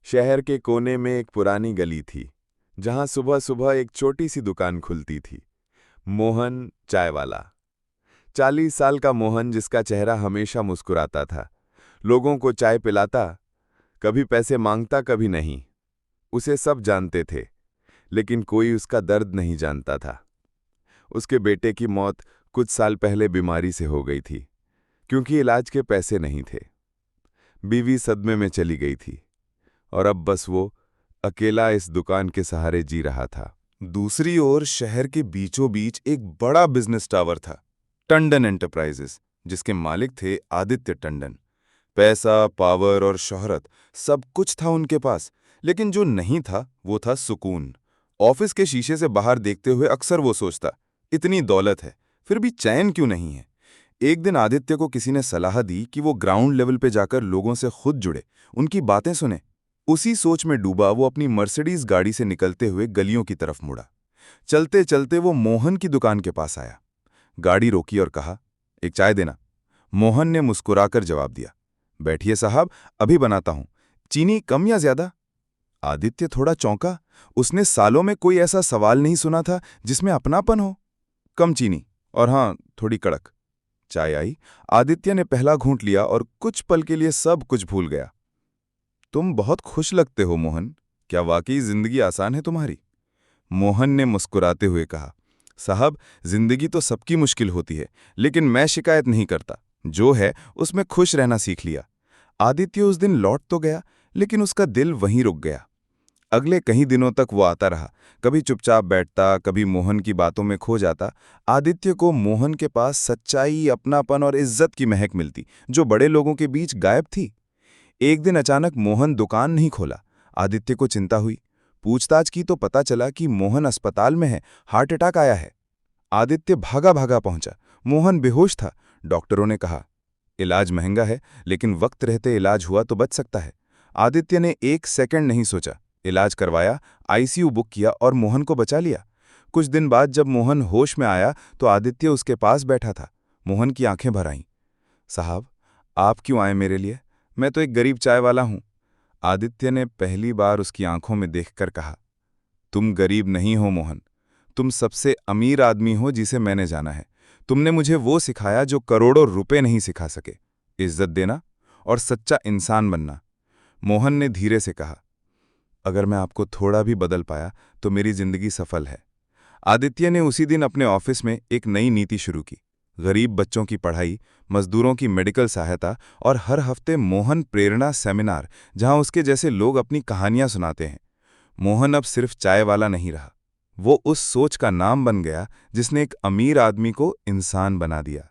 शहर के कोने में एक पुरानी गली थी जहां सुबह सुबह एक छोटी सी दुकान खुलती थी। मोहन चाय वाला। 40 साल का मोहन, जिसका चेहरा हमेशा मुस्कुराता था, लोगों को चाय पिलाता, कभी पैसे मांगता कभी नहीं। उसे सब जानते थे, लेकिन कोई उसका दर्द नहीं जानता था। उसके बेटे की मौत कुछ साल पहले बीमारी से हो गई थी, क्योंकि इलाज के पैसे नहीं थे। बीवी सदमे में चली गई थी और अब बस वो अकेला इस दुकान के सहारे जी रहा था। दूसरी ओर शहर के बीचों बीच एक बड़ा बिजनेस टावर था, टंडन एंटरप्राइजेस, जिसके मालिक थे आदित्य टंडन। पैसा, पावर और शोहरत सब कुछ था उनके पास, लेकिन जो नहीं था वो था सुकून। ऑफिस के शीशे से बाहर देखते हुए अक्सर वो सोचता, इतनी दौलत है फिर भी चैन क्यों नहीं है। एक दिन आदित्य को किसी ने सलाह दी कि वो ग्राउंड लेवल पे जाकर लोगों से खुद जुड़े, उनकी बातें सुने। उसी सोच में डूबा वो अपनी मर्सिडीज गाड़ी से निकलते हुए गलियों की तरफ मुड़ा। चलते चलते वो मोहन की दुकान के पास आया। गाड़ी रोकी और कहा, एक चाय देना। मोहन ने मुस्कुराकर जवाब दिया, बैठिए साहब, अभी बनाता हूं। चीनी कम या ज्यादा? आदित्य थोड़ा चौंका। उसने सालों में कोई ऐसा सवाल नहीं सुना था जिसमें अपनापन हो। कम चीनी, और हां, थोड़ी कड़क। चाय आई। आदित्य ने पहला घूंट लिया और कुछ पल के लिए सब कुछ भूल गया। तुम बहुत खुश लगते हो मोहन, क्या वाकई जिंदगी आसान है तुम्हारी? मोहन ने मुस्कुराते हुए कहा, साहब, जिंदगी तो सबकी मुश्किल होती है, लेकिन मैं शिकायत नहीं करता। जो है उसमें खुश रहना सीख लिया। आदित्य उस दिन लौट तो गया, लेकिन उसका दिल वहीं रुक गया। अगले कई दिनों तक वो आता रहा, कभी चुपचाप बैठता, कभी मोहन की बातों में खो जाता। आदित्य को मोहन के पास सच्चाई, अपनापन और इज्जत की महक मिलती, जो बड़े लोगों के बीच गायब थी। एक दिन अचानक मोहन दुकान नहीं खोला। आदित्य को चिंता हुई। पूछताछ की तो पता चला कि मोहन अस्पताल में है, हार्ट अटैक आया है। आदित्य भागा भागा पहुंचा। मोहन बेहोश था। डॉक्टरों ने कहा, इलाज महंगा है, लेकिन वक्त रहते इलाज हुआ तो बच सकता है। आदित्य ने एक सेकंड नहीं सोचा, इलाज करवाया, आईसीयू बुक किया और मोहन को बचा लिया। कुछ दिन बाद जब मोहन होश में आया तो आदित्य उसके पास बैठा था। मोहन की आंखें भर आईं। साहब, आप क्यों आए मेरे लिए? मैं तो एक गरीब चाय वाला हूं। आदित्य ने पहली बार उसकी आंखों में देखकर कहा, तुम गरीब नहीं हो मोहन, तुम सबसे अमीर आदमी हो जिसे मैंने जाना है। तुमने मुझे वो सिखाया जो करोड़ों रुपए नहीं सिखा सके, इज्जत देना और सच्चा इंसान बनना। मोहन ने धीरे से कहा, अगर मैं आपको थोड़ा भी बदल पाया तो मेरी जिंदगी सफल है। आदित्य ने उसी दिन अपने ऑफिस में एक नई नीति शुरू की। गरीब बच्चों की पढ़ाई, मजदूरों की मेडिकल सहायता और हर हफ्ते मोहन प्रेरणा सेमिनार, जहां उसके जैसे लोग अपनी कहानियां सुनाते हैं। मोहन अब सिर्फ चाय वाला नहीं रहा, वो उस सोच का नाम बन गया जिसने एक अमीर आदमी को इंसान बना दिया।